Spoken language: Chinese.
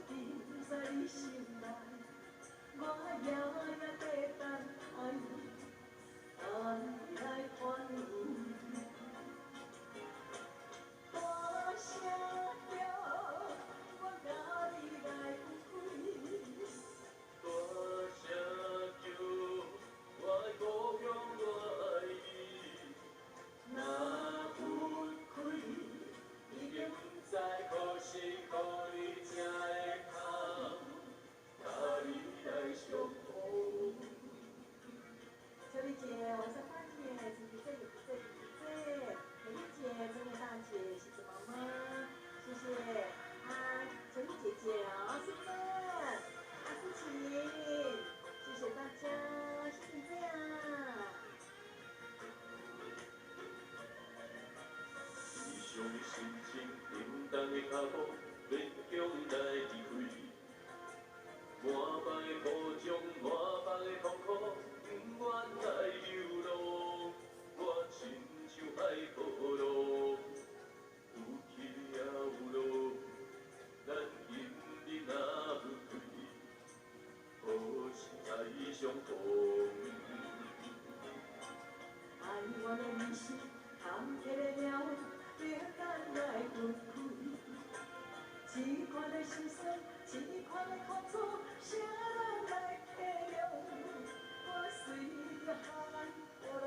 定在你心内，我夜夜在等爱你，等你来看你。大声叫，我甲你来分开。大声叫，我的故乡我爱你。若分开，已经不知可是可你才会通，甲你来相逢。秋丽姐，晚上八点，请闭嘴，闭嘴，闭嘴。美丽姐，中年大姐，谢谢妈妈，谢谢啊，秋丽姐姐啊，是正，啊是晴，谢谢大家，谢谢这样。异乡的心情，平淡的脚步，勉强来离开。满腹的苦衷，满腹的痛苦，不愿来流露。我亲像海波浪，有起也有落。咱今日若分开，可是再相逢。爱我的理想，通得了，别等来分开。一款的心酸，一款的苦楚，谁人来体谅？我随着海波浪。